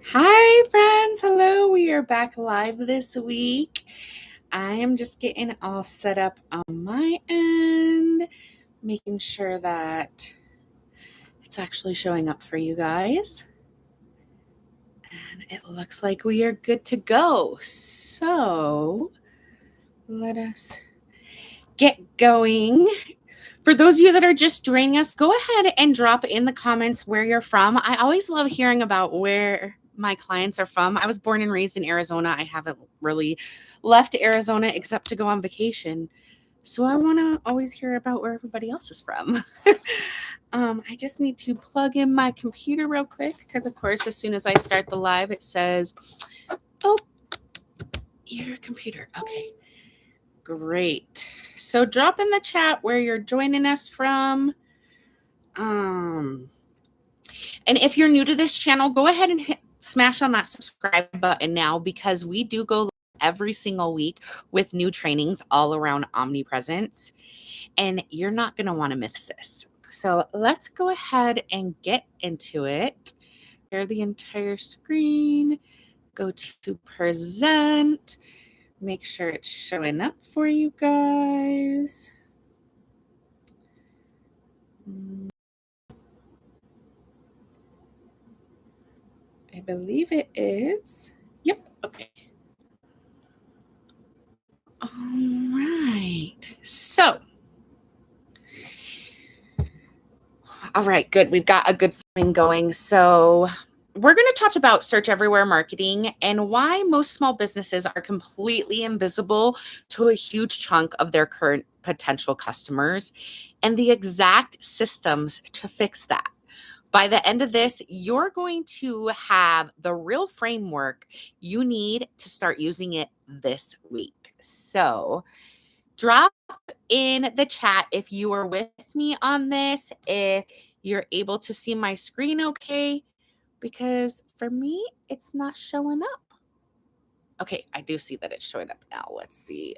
Hi, friends. Hello. We are back live this week. I am just getting all set up on my end, making sure that it's actually showing up for you guys. And it looks like we are good to go. So let us get going. For those of you that are just joining us, go ahead and drop in the comments where you're from. I always love hearing about where my clients are from. I was born and raised in Arizona. I haven't really left Arizona except to go on vacation. So I want to always hear about where everybody else is from. I just need to plug in my computer real quick because, of course, as soon as I start the live, it says, oh, your computer. Okay. Great. So drop in the chat where you're joining us from. And if you're new to this channel, go ahead and smash on that subscribe button now because we do go every single week with new trainings all around omnipresence. And you're not going to want to miss this. So let's go ahead and get into it. Share the entire screen. Go to present. Make sure it's showing up for you guys. I believe it is. Yep. Okay. All right. So, all right, good. We've got a good thing going. So, we're going to talk about search everywhere marketing and why most small businesses are completely invisible to a huge chunk of their current potential customers and the exact systems to fix that. By the end of this, you're going to have the real framework you need to start using it this week. So, drop in the chat if you are with me on this, if you're able to see my screen okay, because for me, it's not showing up. Okay, I do see that it's showing up now. Let's see.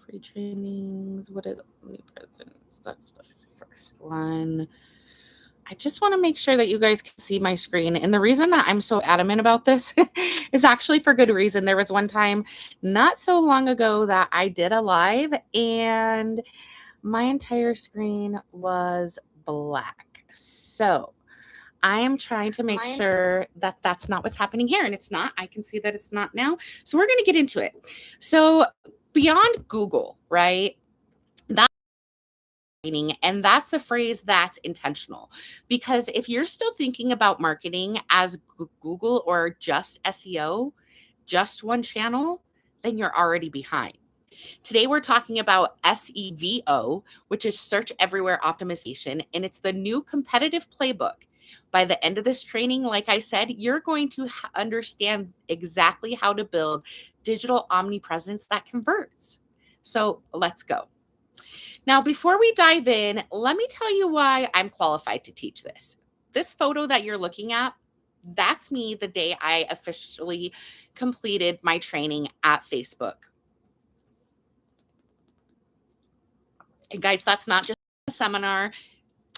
Free trainings. What is omnipresence? That's the first one. I just want to make sure that you guys can see my screen. And the reason that I'm so adamant about this is actually for good reason. There was one time not so long ago that I did a live and my entire screen was black. So I am trying to make sure that that's not what's happening here. And it's not. I can see that it's not now. So we're going to get into it. So beyond Google, right? And that's a phrase that's intentional because if you're still thinking about marketing as Google or just SEO, just one channel, then you're already behind. Today, we're talking about SEvO, which is search everywhere optimization, and it's the new competitive playbook. By the end of this training, like I said, you're going to understand exactly how to build digital omnipresence that converts. So let's go. Now, before we dive in, let me tell you why I'm qualified to teach this. This photo that you're looking at, that's me the day I officially completed my training at Facebook. And guys, that's not just a seminar.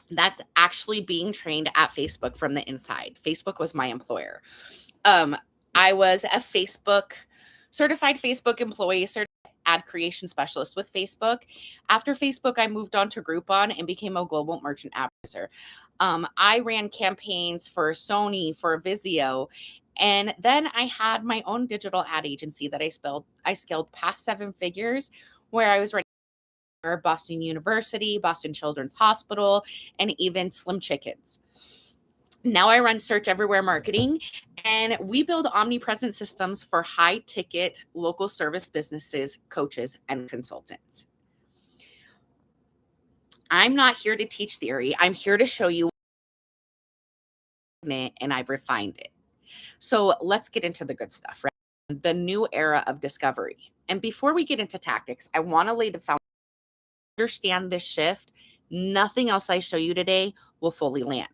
That's actually being trained at Facebook from the inside. Facebook was my employer. I was a certified Facebook employee, certified ad creation specialist with Facebook. After Facebook, I moved on to Groupon and became a global merchant advertiser. I ran campaigns for Sony, for Vizio, and then I had my own digital ad agency that I scaled past 7 figures, where I was running Boston University, Boston Children's Hospital, and even Slim Chickens. Now I run search everywhere marketing, and we build omnipresent systems for high ticket local service businesses, coaches, and consultants. I'm not here to teach theory. I'm here to show you it, and I've refined it. So let's get into the good stuff, right? The new era of discovery. And before we get into tactics, I want to lay the foundation. Understand this shift. Nothing else I show you today will fully land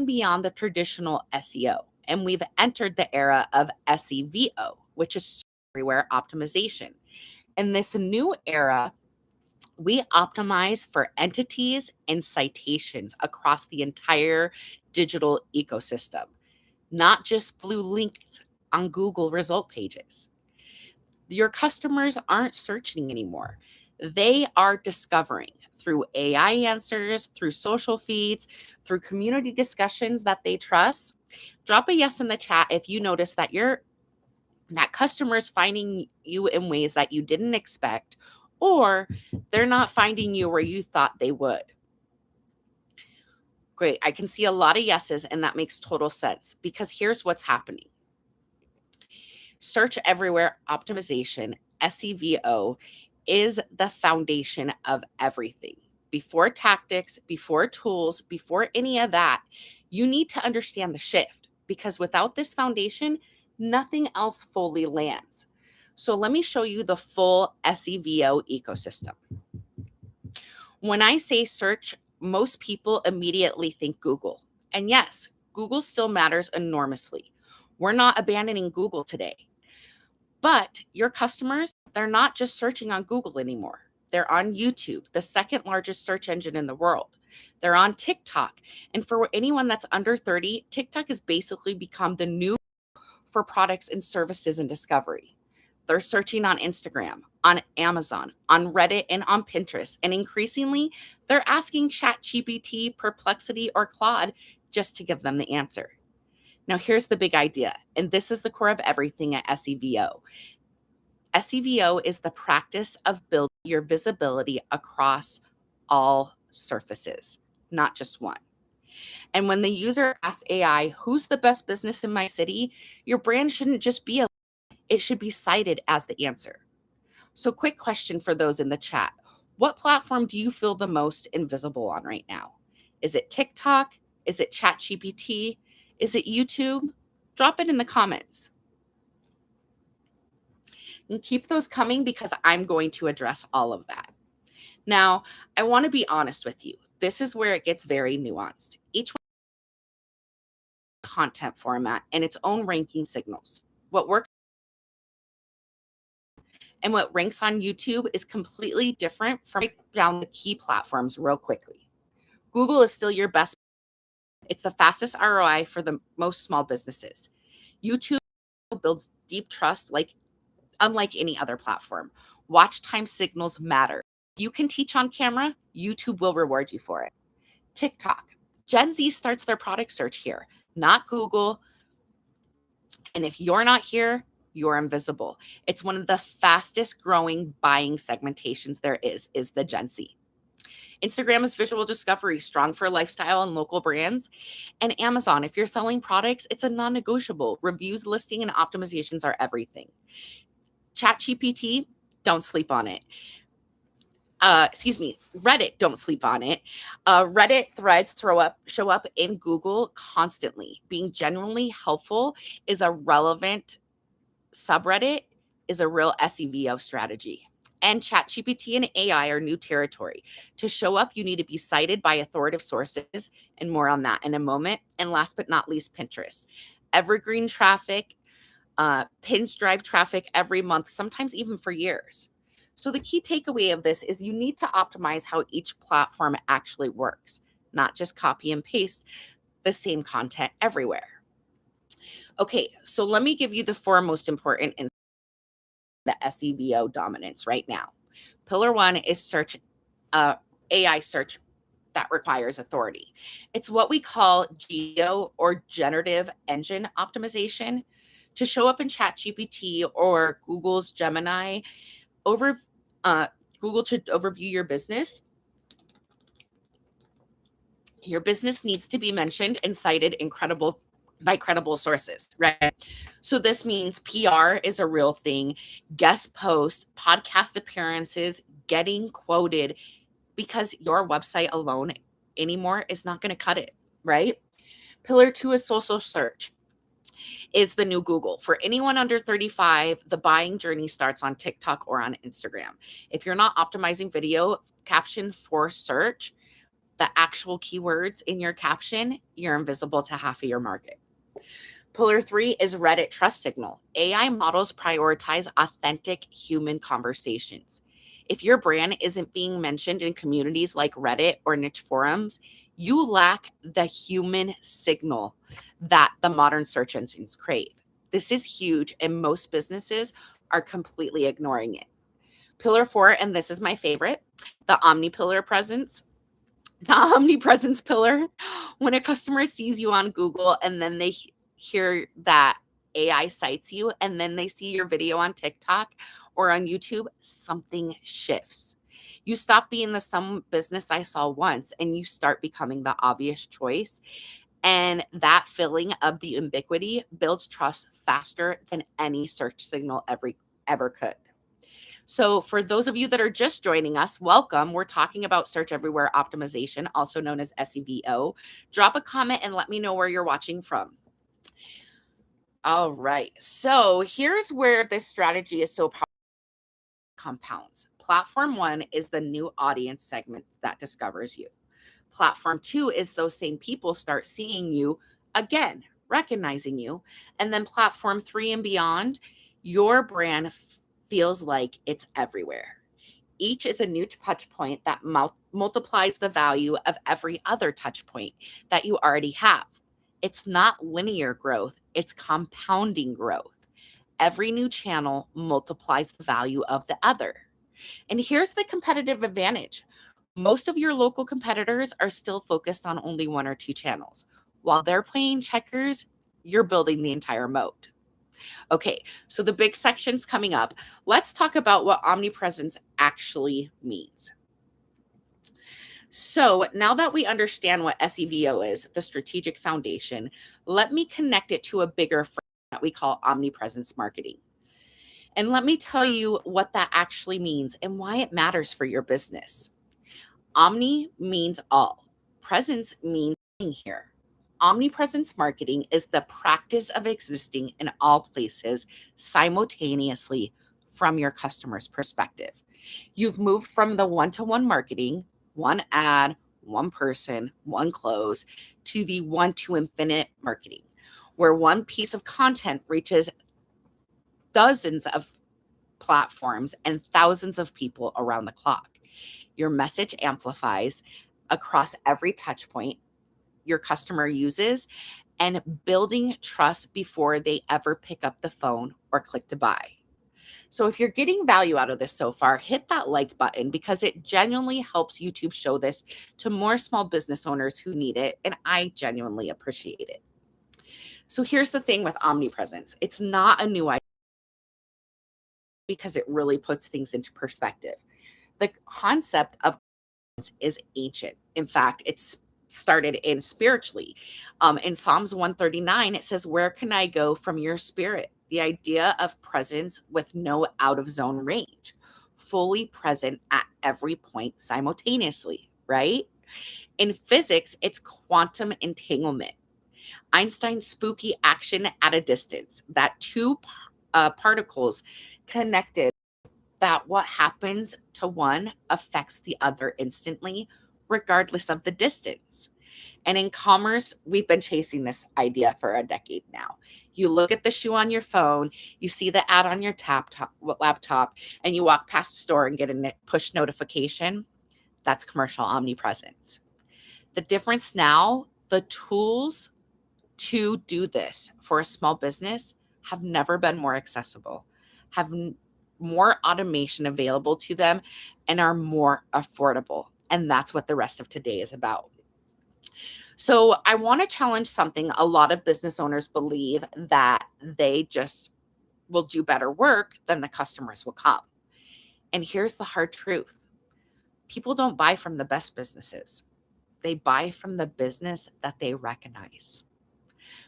beyond the traditional SEO. And we've entered the era of SEvO, which is everywhere optimization. In this new era, We optimize for entities and citations across the entire digital ecosystem, not just blue links on Google result pages. Your customers aren't searching anymore. They are discovering through AI answers, through social feeds, through community discussions that they trust. Drop a yes in the chat if you notice that that customers finding you in ways that you didn't expect, or they're not finding you where you thought they would. Great. I can see a lot of yeses, and that makes total sense because here's what's happening. Search everywhere optimization, SEVO, is the foundation of everything. Before tactics, before tools, before any of that, you need to understand the shift because without this foundation, nothing else fully lands. So let me show you the full SEVO ecosystem. When I say search, most people immediately think Google. And yes, Google still matters enormously. We're not abandoning Google today. But your customers, they're not just searching on Google anymore. They're on YouTube, the second largest search engine in the world. They're on TikTok. And for anyone that's under 30, TikTok has basically become the new for products and services and discovery. They're searching on Instagram, on Amazon, on Reddit, and on Pinterest. And increasingly, they're asking ChatGPT, Perplexity, or Claude just to give them the answer. Now, here's the big idea, and this is the core of everything at SEVO. SEVO is the practice of building your visibility across all surfaces, not just one. And when the user asks AI, who's the best business in my city? Your brand shouldn't just be it should be cited as the answer. So quick question for those in the chat. What platform do you feel the most invisible on right now? Is it TikTok? Is it ChatGPT? Is it YouTube? Drop it in the comments. And keep those coming because I'm going to address all of that. Now, I want to be honest with you. This is where it gets very nuanced. Each one content format and its own ranking signals. What works and what ranks on YouTube is completely different from down the key platforms real quickly. Google is still your best. It's the fastest ROI for the most small businesses. YouTube builds deep trust unlike any other platform. Watch time signals matter. If you can teach on camera, YouTube will reward you for it. TikTok. Gen Z starts their product search here, not Google. And if you're not here, you're invisible. It's one of the fastest growing buying segmentations there is the Gen Z. Instagram is visual discovery, strong for lifestyle and local brands. And Amazon, if you're selling products, it's a non-negotiable. Reviews, listing, and optimizations are everything. ChatGPT, don't sleep on it. Reddit, don't sleep on it. Reddit threads show up in Google constantly. Being genuinely helpful is a relevant subreddit, is a real SEVO strategy. And ChatGPT and AI are new territory. To show up, you need to be cited by authoritative sources, and more on that in a moment. And last but not least, Pinterest. Evergreen traffic, pins drive traffic every month, sometimes even for years. So the key takeaway of this is you need to optimize how each platform actually works, not just copy and paste the same content everywhere. Okay, so let me give you the four most important in the SEVO dominance right now. Pillar one is search, AI search that requires authority. It's what we call GEO or generative engine optimization. To show up in ChatGPT or Google's Gemini, Google to overview your business needs to be mentioned and cited by credible sources, right? So this means PR is a real thing, guest posts, podcast appearances, getting quoted, because your website alone anymore is not going to cut it, right? Pillar two is social search. Is the new Google. For anyone under 35, the buying journey starts on TikTok or on Instagram. If you're not optimizing video caption for search, the actual keywords in your caption, you're invisible to half of your market. Pillar three is Reddit trust signal. AI models prioritize authentic human conversations. If your brand isn't being mentioned in communities like Reddit or niche forums, you lack the human signal that the modern search engines crave. This is huge, and most businesses are completely ignoring it. Pillar 4, and this is my favorite, the omnipresence pillar. When a customer sees you on Google and then they hear that AI cites you and then they see your video on TikTok or on YouTube, something shifts. You stop being the some business I saw once and you start becoming the obvious choice. And that feeling of the ubiquity builds trust faster than any search signal ever could. So, for those of you that are just joining us, welcome. We're talking about search everywhere optimization, also known as SEVO. Drop a comment and let me know where you're watching from. All right. So, here's where this strategy is so powerful. Compounds. Platform 1 is the new audience segment that discovers you. Platform 2 is those same people start seeing you again, recognizing you. And then platform 3 and beyond, your brand feels like it's everywhere. Each is a new touch point that multiplies the value of every other touch point that you already have. It's not linear growth, it's compounding growth. Every new channel multiplies the value of the other. And here's the competitive advantage. Most of your local competitors are still focused on only one or two channels. While they're playing checkers, you're building the entire moat. Okay, so the big section's coming up. Let's talk about what omnipresence actually means. So now that we understand what SEVO is, the strategic foundation, let me connect it to a bigger frame that we call omnipresence marketing. And let me tell you what that actually means and why it matters for your business. Omni means all. Presence means being here. Omnipresence marketing is the practice of existing in all places simultaneously from your customer's perspective. You've moved from the one-to-one marketing, one ad, one person, one close, to the one-to-infinite marketing, where one piece of content reaches dozens of platforms and thousands of people around the clock. Your message amplifies across every touch point your customer uses and building trust before they ever pick up the phone or click to buy. So if you're getting value out of this so far, hit that like button because it genuinely helps YouTube show this to more small business owners who need it, and I genuinely appreciate it. So here's the thing with omnipresence. It's not a new idea because it really puts things into perspective. The concept of is ancient. In fact, it's started in spiritually. In Psalms 139, it says, "Where can I go from your spirit?" The idea of presence with no out of zone range, fully present at every point simultaneously, right? In physics, it's quantum entanglement. Einstein's spooky action at a distance, that two particles connected, that what happens to one affects the other instantly, regardless of the distance. And in commerce, we've been chasing this idea for a decade now. You look at the shoe on your phone, you see the ad on your laptop, and you walk past the store and get a push notification. That's commercial omnipresence. The difference now, the tools to do this for a small business have never been more accessible, have more automation available to them, and are more affordable. And that's what the rest of today is about. So I want to challenge something a lot of business owners believe, that they just will do better work than the customers will come. And here's the hard truth. People don't buy from the best businesses. They buy from the business that they recognize.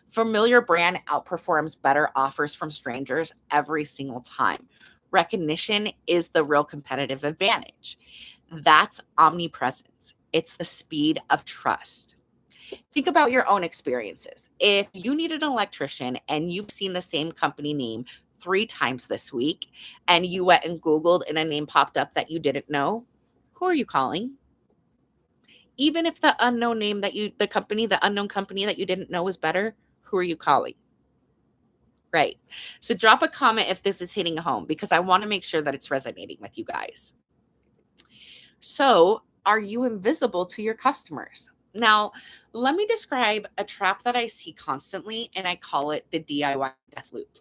Familiar brand outperforms better offers from strangers every single time. Recognition is the real competitive advantage. That's omnipresence. It's the speed of trust. Think about your own experiences. If you need an electrician and you've seen the same company name 3 times this week and you went and Googled and a name popped up that you didn't know, who are you calling? Even if the unknown name the unknown company that you didn't know was better, who are you calling? Right. So drop a comment if this is hitting home because I want to make sure that it's resonating with you guys. So, are you invisible to your customers? Now, let me describe a trap that I see constantly, and I call it the DIY death loop.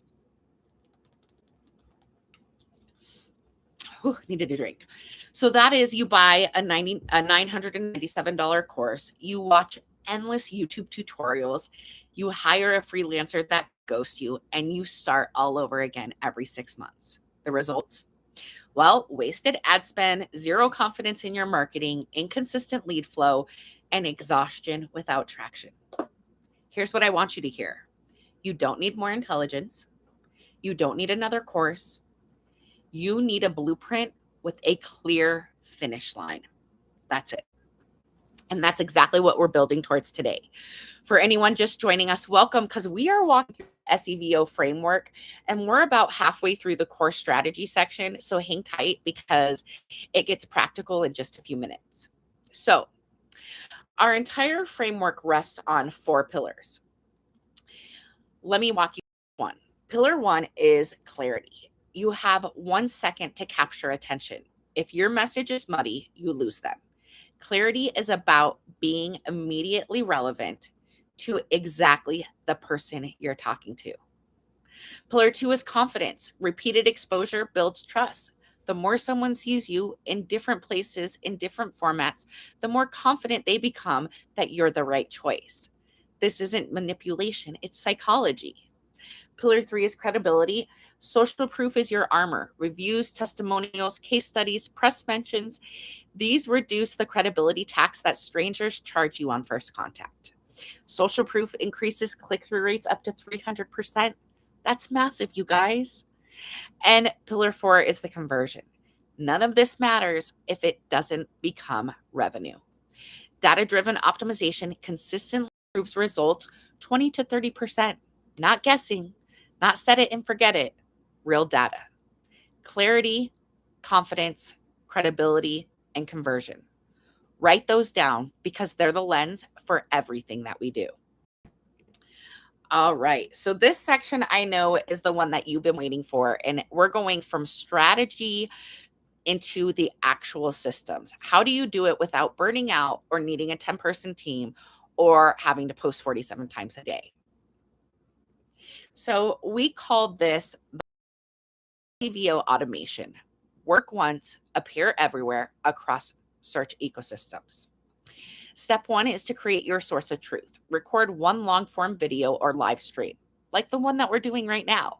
Whew, needed a drink. So that is, you buy a $997 course, you watch endless YouTube tutorials, you hire a freelancer that ghosts you, and you start all over again every 6 months. The results? Well, wasted ad spend, zero confidence in your marketing, inconsistent lead flow, and exhaustion without traction. Here's what I want you to hear. You don't need more intelligence. You don't need another course. You need a blueprint with a clear finish line. That's it. And that's exactly what we're building towards today. For anyone just joining us, welcome, because we are walking through SEvO Framework and we're about halfway through the core strategy section. So hang tight because it gets practical in just a few minutes. So our entire framework rests on 4 pillars. Let me walk you through one. Pillar 1 is clarity. You have 1 second to capture attention. If your message is muddy, you lose them. Clarity is about being immediately relevant to exactly the person you're talking to. Pillar 2 is confidence. Repeated exposure builds trust. The more someone sees you in different places, in different formats, the more confident they become that you're the right choice. This isn't manipulation, it's psychology. Pillar 3 is credibility. Social proof is your armor. Reviews, testimonials, case studies, press mentions. These reduce the credibility tax that strangers charge you on first contact. Social proof increases click-through rates up to 300%. That's massive, you guys. And pillar 4 is the conversion. None of this matters if it doesn't become revenue. Data-driven optimization consistently improves results 20 to 30%. Not guessing, not set it and forget it, real data. Clarity, confidence, credibility, and conversion. Write those down because they're the lens for everything that we do. All right. So this section I know is the one that you've been waiting for, and we're going from strategy into the actual systems. How do you do it without burning out or needing a 10-person team or having to post 47 times a day? So we call this SEvO automation. Work once, appear everywhere across search ecosystems. Step 1 is to create your source of truth. Record one long form video or live stream, like the one that we're doing right now.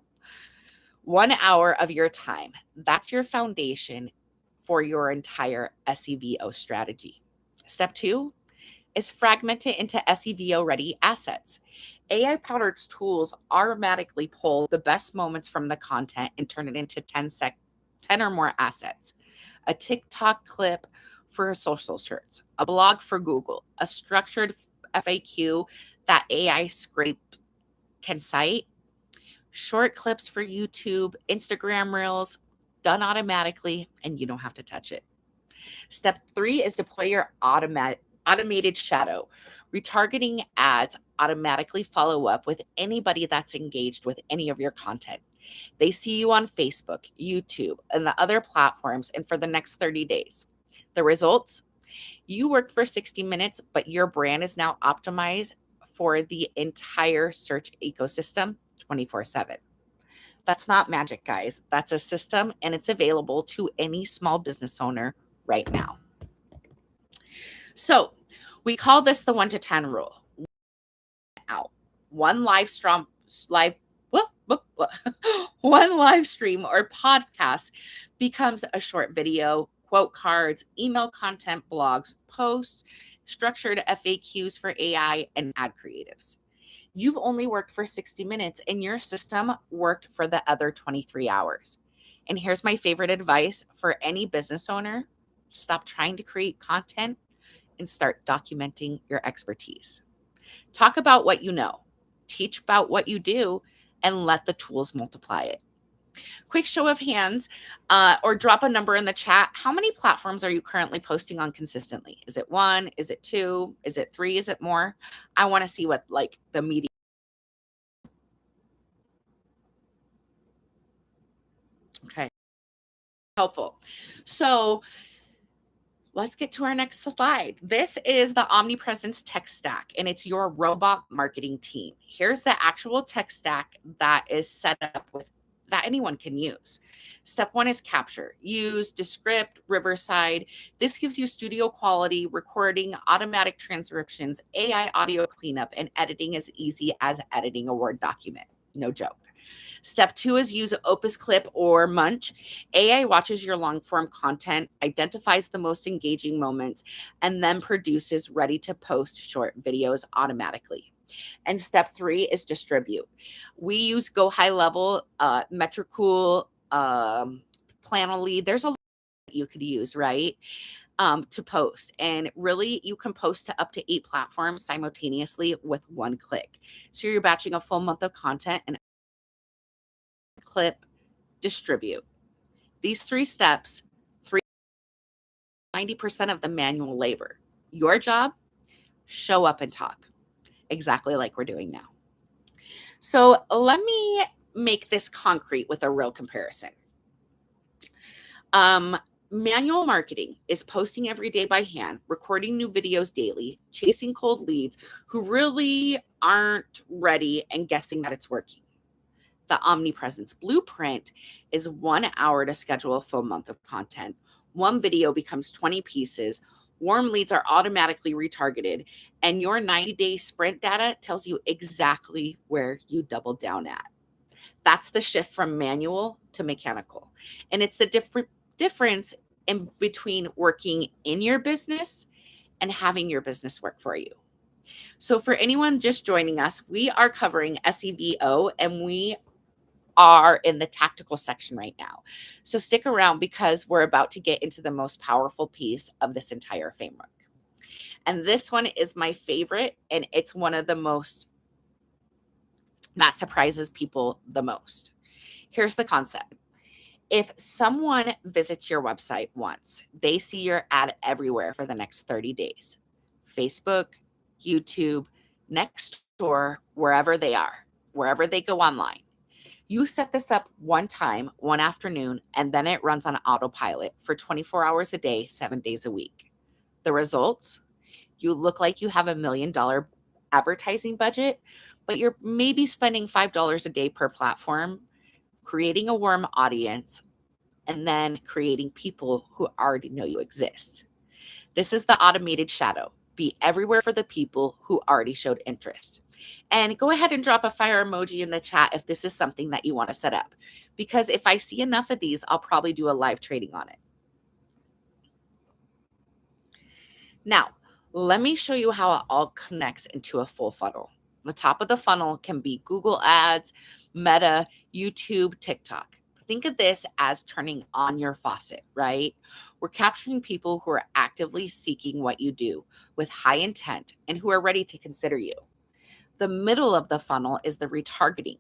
1 hour of your time. That's your foundation for your entire SEvO strategy. Step 2 is fragment it into SEvO ready assets. AI powered tools automatically pull the best moments from the content and turn it into 10 or more assets. A TikTok clip for social search, a blog for Google, a structured FAQ that AI scrape can cite, short clips for YouTube, Instagram Reels, done automatically, and you don't have to touch it. Step 3 is deploy your automated shadow. Retargeting ads automatically follow up with anybody that's engaged with any of your content. They see you on Facebook, YouTube, and the other platforms, and for the next 30 days. The results? You worked for 60 minutes, but your brand is now optimized for the entire search ecosystem 24/7. That's not magic, guys. That's a system, and it's available to any small business owner right now. So we call this the 1 to 10 rule. Out. One one live stream or podcast becomes a short video, quote cards, email content, blogs, posts, structured FAQs for AI, and ad creatives. You've only worked for 60 minutes and your system worked for the other 23 hours. And here's my favorite advice for any business owner: stop trying to create content and start documenting your expertise. Talk about what you know, teach about what you do, and let the tools multiply it. Quick show of hands, or drop a number in the chat. How many platforms are you currently posting on consistently? Is it 1? Is it 2? Is it 3? Is it more? I want to see what like the media. Okay. Helpful. So let's get to our next slide. This is the Omnipresence tech stack, and it's your robot marketing team. Here's the actual tech stack that is set up with that anyone can use. Step one is capture. Use Descript, Riverside. This gives you studio quality recording, automatic transcriptions, AI audio cleanup, and editing as easy as editing a Word document. No joke. Step two is use Opus Clip or Munch. AI watches your long form content, identifies the most engaging moments, and then produces ready to post short videos automatically. And step three is distribute. We use Go High Level, Metricool, Planoly. There's a lot that you could use, right? To post. And really, you can post to up to 8 platforms simultaneously with one click. So you're batching a full month of content and clip, distribute. These 3 steps, 90% of the manual labor. Your job, show up and talk, exactly like we're doing now. So let me make this concrete with a real comparison. Manual marketing is posting every day by hand, recording new videos daily, chasing cold leads who really aren't ready and guessing that it's working. The Omnipresence blueprint is 1 hour to schedule a full month of content. One video becomes 20 pieces. Warm leads are automatically retargeted, and your 90-day sprint data tells you exactly where you doubled down at. That's the shift from manual to mechanical. And it's the difference in between working in your business and having your business work for you. So for anyone just joining us, we are covering SEvO, and we are in the tactical section right now. So stick around because we're about to get into the most powerful piece of this entire framework. And this one is my favorite, and it's one of the most that surprises people the most. Here's the concept. If someone visits your website once, they see your ad everywhere for the next 30 days. Facebook, YouTube, next door, wherever they are, wherever they go online. You set this up one time, one afternoon, and then it runs on autopilot for 24 hours a day, 7 days a week. The results? You look like you have $1 million advertising budget, but you're maybe spending $5 a day per platform, creating a warm audience, and then creating people who already know you exist. This is the automated shadow. Be everywhere for the people who already showed interest. And go ahead and drop a fire emoji in the chat if this is something that you want to set up. Because if I see enough of these, I'll probably do a live trading on it. Now, let me show you how it all connects into a full funnel. The top of the funnel can be Google Ads, Meta, YouTube, TikTok. Think of this as turning on your faucet, right? We're capturing people who are actively seeking what you do with high intent and who are ready to consider you. The middle of the funnel is the retargeting.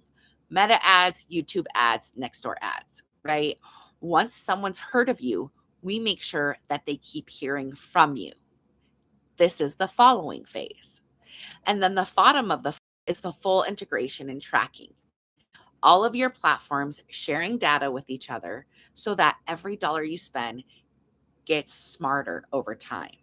Meta ads, YouTube ads, Nextdoor ads, right? Once someone's heard of you, we make sure that they keep hearing from you. This is the following phase. And then the bottom of the is the full integration and tracking. All of your platforms sharing data with each other so that every dollar you spend gets smarter over time.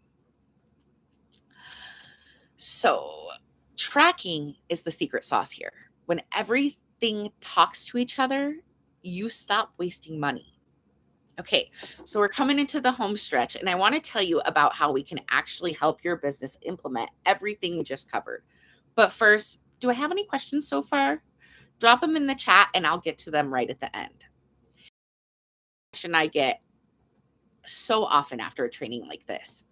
So tracking is the secret sauce here. When everything talks to each other, you stop wasting money. Okay, so we're coming into the home stretch, and I want to tell you about how we can actually help your business implement everything we just covered. But first, do I have any questions so far? Drop them in the chat, and I'll get to them right at the end. Question I get so often after a training like this.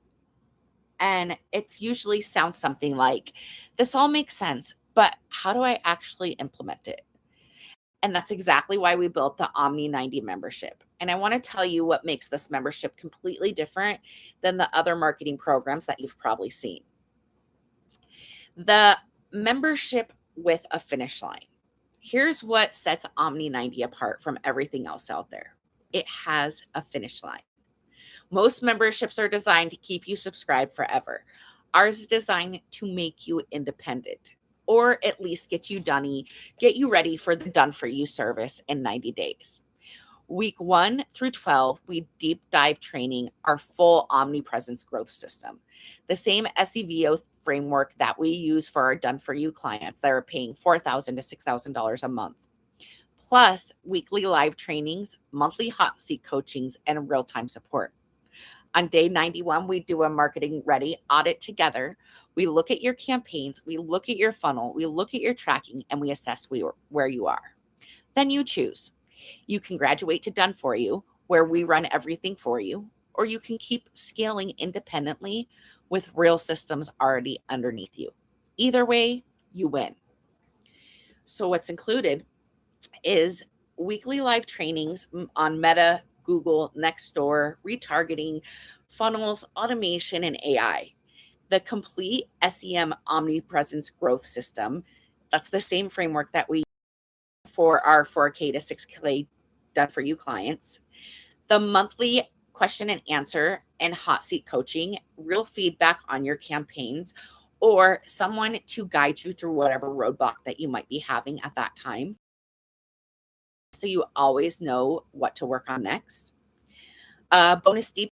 And it's usually sounds something like, this all makes sense, but how do I actually implement it? And that's exactly why we built the Omni 90 membership. And I want to tell you what makes this membership completely different than the other marketing programs that you've probably seen. The membership with a finish line. Here's what sets Omni 90 apart from everything else out there. It has a finish line. Most memberships are designed to keep you subscribed forever. Ours is designed to make you independent, or at least get you ready for the done for you service in 90 days. Week 1 through 12, we deep dive training our full omnipresence growth system. The same SEvO framework that we use for our done for you clients that are paying $4,000 to $6,000 a month. Plus weekly live trainings, monthly hot seat coachings, and real-time support. On day 91, we do a marketing ready audit together. We look at your campaigns, we look at your funnel, we look at your tracking, and we assess where you are. Then you choose. You can graduate to done for you, where we run everything for you, or you can keep scaling independently with real systems already underneath you. Either way, you win. So what's included is weekly live trainings on Meta, Google, Nextdoor, retargeting, funnels, automation, and AI. The complete SEM omnipresence growth system. That's the same framework that we use for our 4K to 6K done for you clients. The monthly question and answer and hot seat coaching, real feedback on your campaigns, or someone to guide you through whatever roadblock that you might be having at that time, so you always know what to work on next. Bonus deep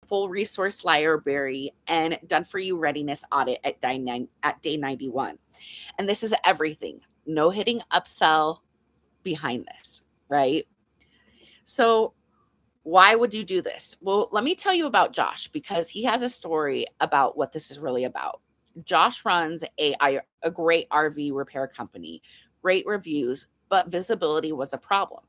full resource library and done for you readiness audit at day 91. And this is everything. No hitting upsell behind this, right? So why would you do this? Well, let me tell you about Josh, because he has a story about what this is really about. Josh runs a great RV repair company, great reviews, but visibility was a problem.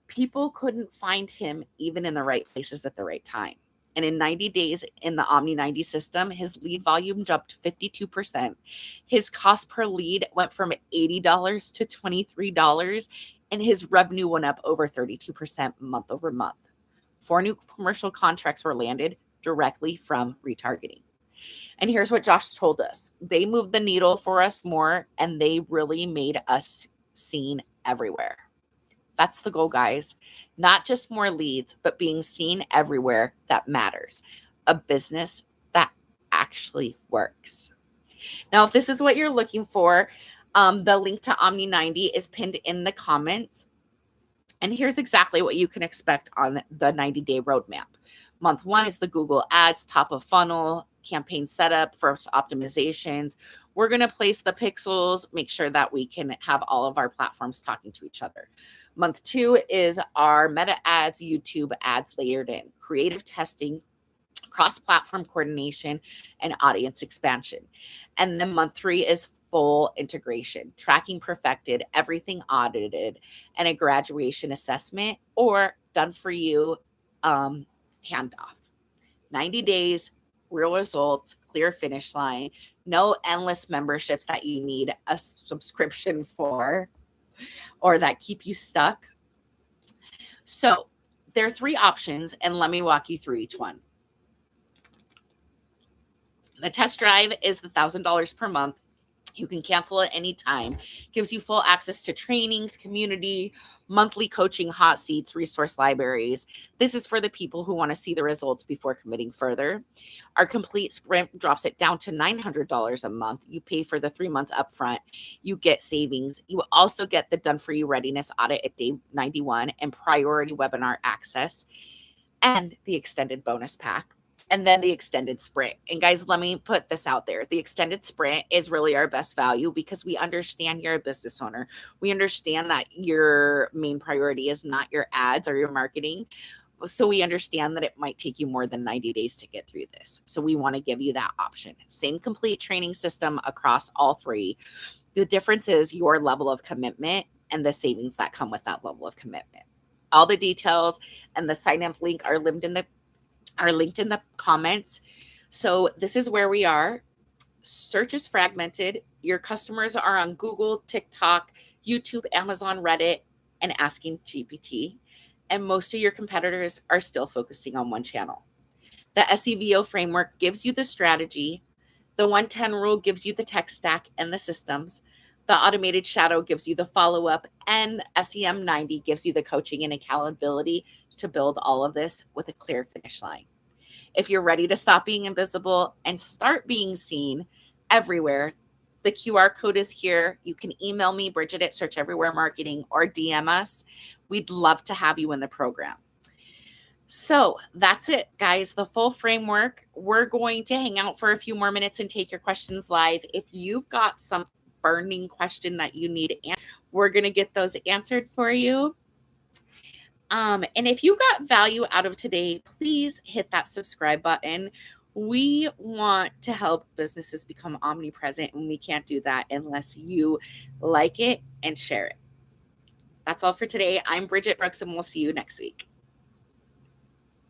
People couldn't find him even in the right places at the right time. And in 90 days in the Omni 90 system, his lead volume jumped 52%. His cost per lead went from $80 to $23, and his revenue went up over 32% month over month. 4 new commercial contracts were landed directly from retargeting. And here's what Josh told us. They moved the needle for us more, and they really made us seen everywhere. That's the goal, guys. Not just more leads, but being seen everywhere that matters. A business that actually works. Now, if this is what you're looking for, the link to Omni 90 is pinned in the comments. And here's exactly what you can expect on the 90-day roadmap. Month 1 is the Google Ads, top of funnel, campaign setup, first optimizations. We're going to place the pixels, make sure that we can have all of our platforms talking to each other. Month 2 is our Meta ads, YouTube ads layered in, creative testing, cross-platform coordination, and audience expansion. And then month 3 is full integration, tracking perfected, everything audited, and a graduation assessment or done for you handoff. 90 days, real results, clear finish line, no endless memberships that you need a subscription for or that keep you stuck. So there are 3 options, and let me walk you through each one. The test drive is the $1,000 per month. You can cancel at any time. Gives you full access to trainings, community, monthly coaching, hot seats, resource libraries. This is for the people who want to see the results before committing further. Our complete sprint drops it down to $900 a month. You pay for the 3 months upfront. You get savings. You will also get the done for you readiness audit at day 91 and priority webinar access and the extended bonus pack. And then the extended sprint. And guys, let me put this out there. The extended sprint is really our best value because we understand you're a business owner. We understand that your main priority is not your ads or your marketing. So we understand that it might take you more than 90 days to get through this. So we want to give you that option. Same complete training system across all 3. The difference is your level of commitment and the savings that come with that level of commitment. All the details and the sign up link are linked in the comments. So this is where we are. Search is fragmented. Your customers are on Google, TikTok, YouTube, Amazon, Reddit, and asking GPT. And most of your competitors are still focusing on one channel. The SEvO framework gives you the strategy. The 110 rule gives you the tech stack and the systems. The automated shadow gives you the follow-up, and SEM 90 gives you the coaching and accountability to build all of this with a clear finish line. If you're ready to stop being invisible and start being seen everywhere, the QR code is here. You can email me, Bridget at Search Everywhere Marketing, or DM us. we'd love to have you in the program. So that's it, guys. The full framework. We're going to hang out for a few more minutes and take your questions live. If you've got some burning question that you need, we're going to get those answered for you. And if you got value out of today, please hit that subscribe button. We want to help businesses become omnipresent, and we can't do that unless you like it and share it. That's all for today. I'm Bridget Brooks, and we'll see you next week.